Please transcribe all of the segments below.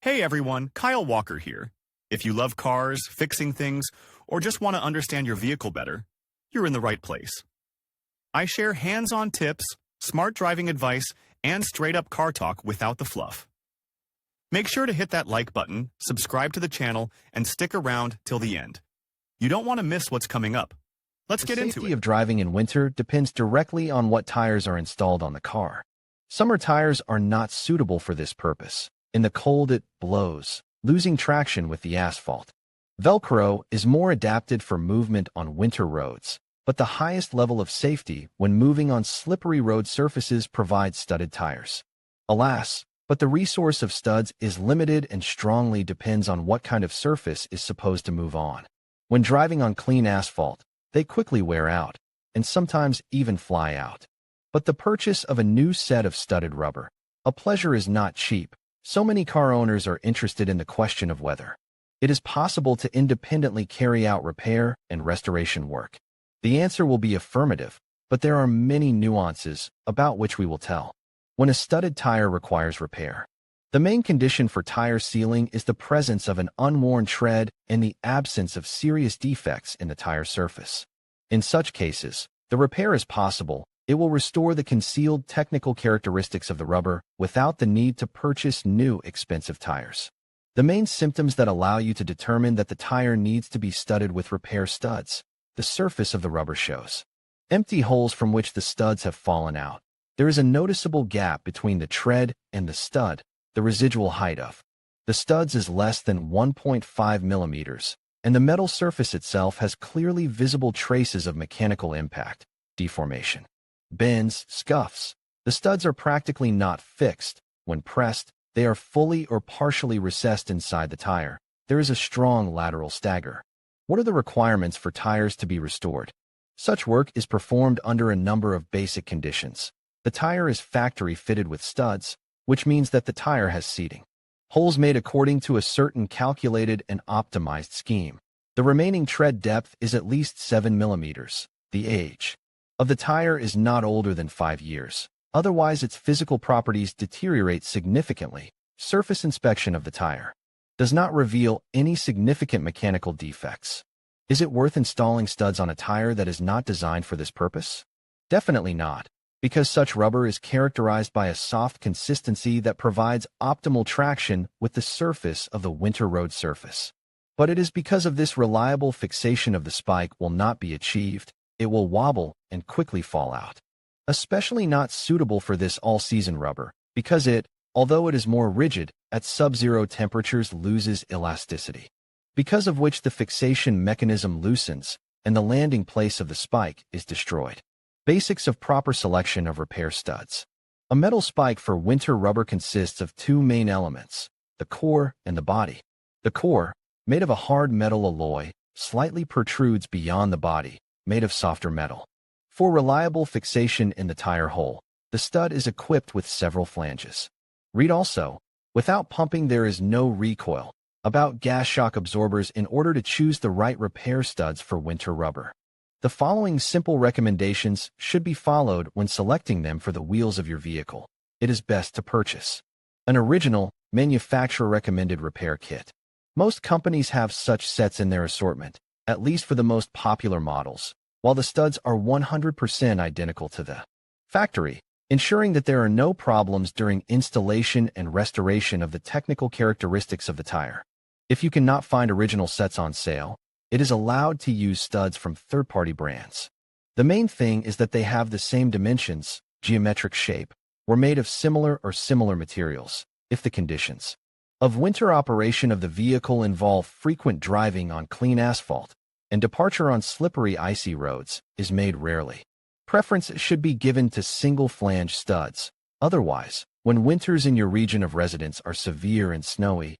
Hey everyone, Kyle Walker here. If you love cars, fixing things, or just want to understand your vehicle better, you're in the right place. I share hands-on tips, smart driving advice, and straight-up car talk without the fluff. Make sure to hit that like button, subscribe to the channel, and stick around till the end. You don't want to miss what's coming up. Let's get into The safety it. of driving in winter depends directly on what tires are installed on the car. Summer tires are not suitable for this purpose. In the cold, it blows, losing traction with the asphalt. Velcro is more adapted for movement on winter roads, but the highest level of safety when moving on slippery road surfaces provides studded tires. Alas, but the resource of studs is limited and strongly depends on what kind of surface is supposed to move on. When driving on clean asphalt, they quickly wear out, and sometimes even fly out. But the purchase of a new set of studded rubber, a pleasure, is not cheap. So many car owners are interested in the question of whether it is possible to independently carry out repair and restoration work. The answer will be affirmative, but there are many nuances about which we will tell. When a studded tire requires repair, the main condition for tire sealing is the presence of an unworn tread and the absence of serious defects in the tire surface. In such cases, the repair is possible. It will restore the concealed technical characteristics of the rubber without the need to purchase new expensive tires. The main symptoms that allow you to determine that the tire needs to be studded with repair studs. The surface of the rubber shows empty holes from which the studs have fallen out. There is a noticeable gap between the tread and the stud. The residual height of the studs is less than 1.5 millimeters, and the metal surface itself has clearly visible traces of mechanical impact, deformation, bends, scuffs. The studs are practically not fixed. When pressed, they are fully or partially recessed inside the tire. There is a strong lateral stagger. What are the requirements for tires to be restored? Such work is performed under a number of basic conditions. The tire is factory fitted with studs, which means that the tire has seating holes made according to a certain calculated and optimized scheme. The remaining tread depth is at least 7 millimeters. The age of the tire is not older than 5 years. Otherwise, its physical properties deteriorate significantly. Surface inspection of the tire does not reveal any significant mechanical defects. Is it worth installing studs on a tire that is not designed for this purpose? Definitely not, because such rubber is characterized by a soft consistency that provides optimal traction with the surface of the winter road surface. But it is because of this reliable fixation of the spike will not be achieved. It will wobble and quickly fall out. Especially not suitable for this all-season rubber, because it, although it is more rigid, at sub-zero temperatures loses elasticity, because of which the fixation mechanism loosens and the landing place of the spike is destroyed. Basics of proper selection of repair studs. A metal spike for winter rubber consists of two main elements, the core and the body. The core, made of a hard metal alloy, slightly protrudes beyond the body, made of softer metal. For reliable fixation in the tire hole, the stud is equipped with several flanges. Read also, without pumping there is no recoil, about gas shock absorbers in order to choose the right repair studs for winter rubber. The following simple recommendations should be followed when selecting them for the wheels of your vehicle. It is best to purchase an original, manufacturer-recommended repair kit. Most companies have such sets in their assortment, at least for the most popular models, while the studs are 100% identical to the factory, ensuring that there are no problems during installation and restoration of the technical characteristics of the tire. If you cannot find original sets on sale, it is allowed to use studs from third-party brands. The main thing is that they have the same dimensions, geometric shape, or made of similar materials. If the conditions of winter operation of the vehicle involve frequent driving on clean asphalt, and departure on slippery icy roads is made rarely, preference should be given to single-flange studs. Otherwise, when winters in your region of residence are severe and snowy,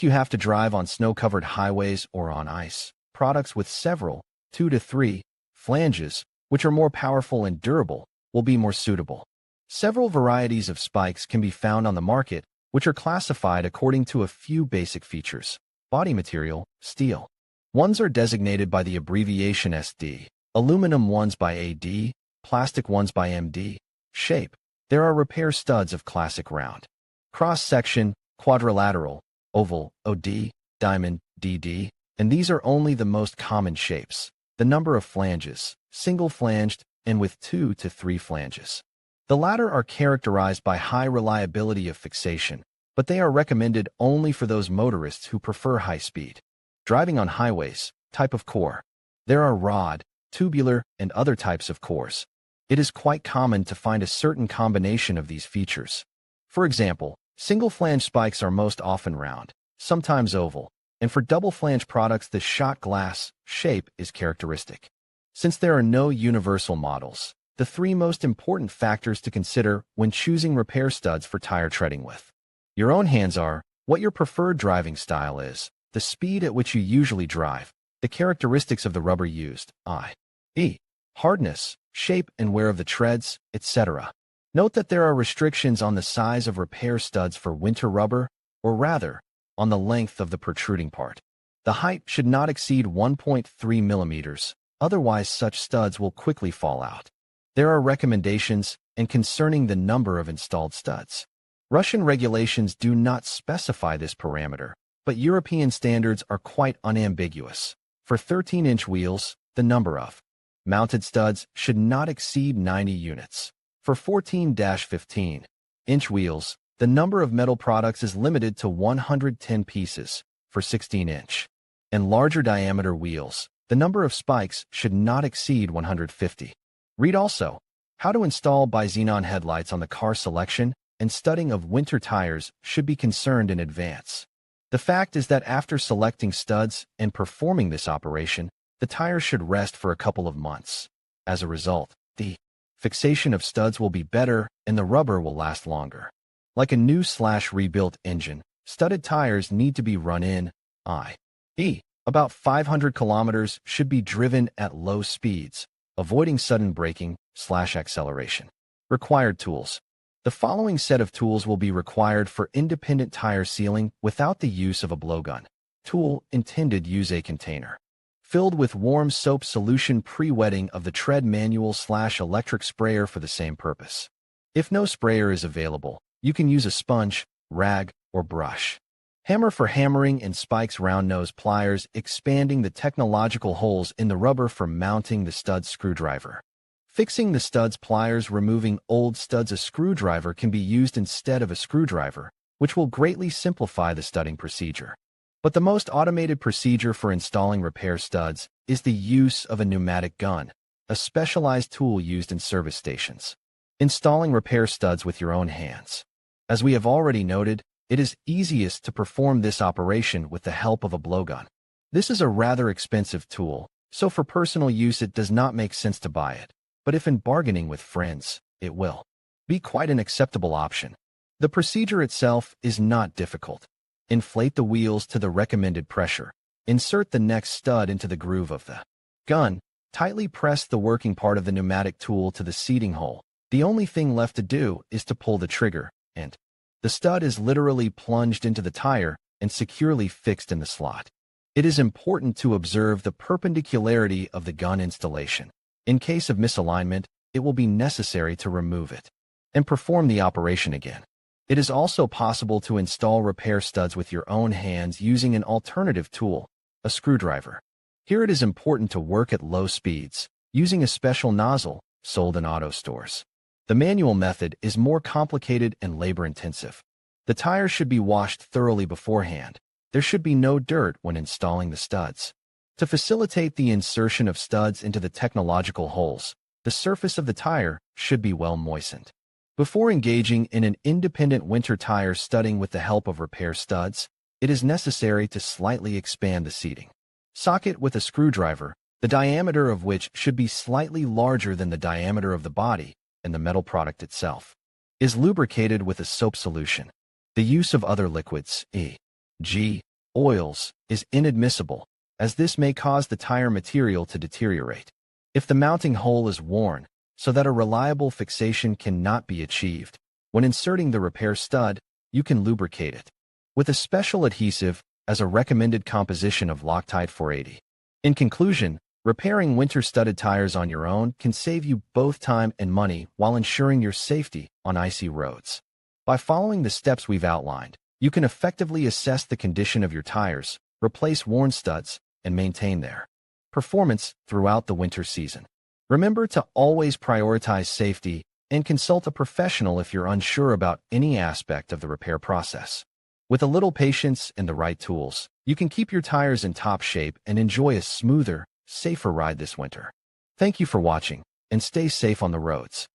you have to drive on snow-covered highways or on ice. Products with several, 2 to 3, flanges, which are more powerful and durable, will be more suitable. Several varieties of spikes can be found on the market, which are classified according to a few basic features. Body material, steel. Ones are designated by the abbreviation SD, aluminum ones by AD, plastic ones by MD. Shape. There are repair studs of classic round. Cross-section, quadrilateral, oval, OD, diamond, DD, and these are only the most common shapes. The number of flanges, single-flanged, and with 2 to 3 flanges. The latter are characterized by high reliability of fixation, but they are recommended only for those motorists who prefer high speed. Driving on highways, type of core. There are rod, tubular, and other types of cores. It is quite common to find a certain combination of these features. For example, single-flange spikes are most often round, sometimes oval, and for double-flange products the shot glass shape is characteristic. Since there are no universal models, the 3 most important factors to consider when choosing repair studs for tire treading width. Your own hands are, what your preferred driving style is, the speed at which you usually drive, the characteristics of the rubber used, i.e., hardness, shape and wear of the treads, etc. Note that there are restrictions on the size of repair studs for winter rubber, or rather, on the length of the protruding part. The height should not exceed 1.3 millimeters, otherwise such studs will quickly fall out. There are recommendations and concerning the number of installed studs. Russian regulations do not specify this parameter, but European standards are quite unambiguous. For 13-inch wheels, the number of mounted studs should not exceed 90 units. For 14-15-inch wheels, the number of metal products is limited to 110 pieces. For 16-inch and larger diameter wheels, the number of spikes should not exceed 150. Read also, how to install bi-xenon headlights on the car. Selection and studding of winter tires should be concerned in advance. The fact is that after selecting studs and performing this operation, the tire should rest for a couple of months. As a result, the fixation of studs will be better and the rubber will last longer. Like a new/rebuilt engine, studded tires need to be run in, i.e., about 500 kilometers should be driven at low speeds, avoiding sudden braking/acceleration. Required tools. The following set of tools will be required for independent tire sealing without the use of a blowgun. Tool intended. Use a container filled with warm soap solution pre-wetting of the tread manual/electric sprayer for the same purpose. If no sprayer is available, you can use a sponge, rag, or brush. Hammer for hammering and spikes. Round nose pliers expanding the technological holes in the rubber for mounting the stud. Screwdriver. Fixing the studs. Pliers. Removing old studs. A screwdriver can be used instead of a screwdriver, which will greatly simplify the studding procedure. But the most automated procedure for installing repair studs is the use of a pneumatic gun, a specialized tool used in service stations. Installing repair studs with your own hands. As we have already noted, it is easiest to perform this operation with the help of a blowgun. This is a rather expensive tool, so for personal use it does not make sense to buy it, but if in bargaining with friends, it will be quite an acceptable option. The procedure itself is not difficult. Inflate the wheels to the recommended pressure. Insert the next stud into the groove of the gun. Tightly press the working part of the pneumatic tool to the seating hole. The only thing left to do is to pull the trigger, and the stud is literally plunged into the tire and securely fixed in the slot. It is important to observe the perpendicularity of the gun installation. In case of misalignment, it will be necessary to remove it and perform the operation again. It is also possible to install repair studs with your own hands using an alternative tool, a screwdriver. Here it is important to work at low speeds, using a special nozzle sold in auto stores. The manual method is more complicated and labor-intensive. The tire should be washed thoroughly beforehand. There should be no dirt when installing the studs. To facilitate the insertion of studs into the technological holes, the surface of the tire should be well moistened. Before engaging in an independent winter tire studding with the help of repair studs, it is necessary to slightly expand the seating socket with a screwdriver, the diameter of which should be slightly larger than the diameter of the body, and the metal product itself is lubricated with a soap solution. The use of other liquids, e.g., oils, is inadmissible, as this may cause the tire material to deteriorate. If the mounting hole is worn, so that a reliable fixation cannot be achieved, when inserting the repair stud, you can lubricate it with a special adhesive as a recommended composition of Loctite 480. In conclusion, repairing winter studded tires on your own can save you both time and money while ensuring your safety on icy roads. By following the steps we've outlined, You can effectively assess the condition of your tires, replace worn studs, and maintain their performance throughout the winter season. Remember to always prioritize safety and consult a professional if you're unsure about any aspect of the repair process. With a little patience and the right tools, you can keep your tires in top shape and enjoy a smoother, safer ride this winter. Thank you for watching, and stay safe on the roads.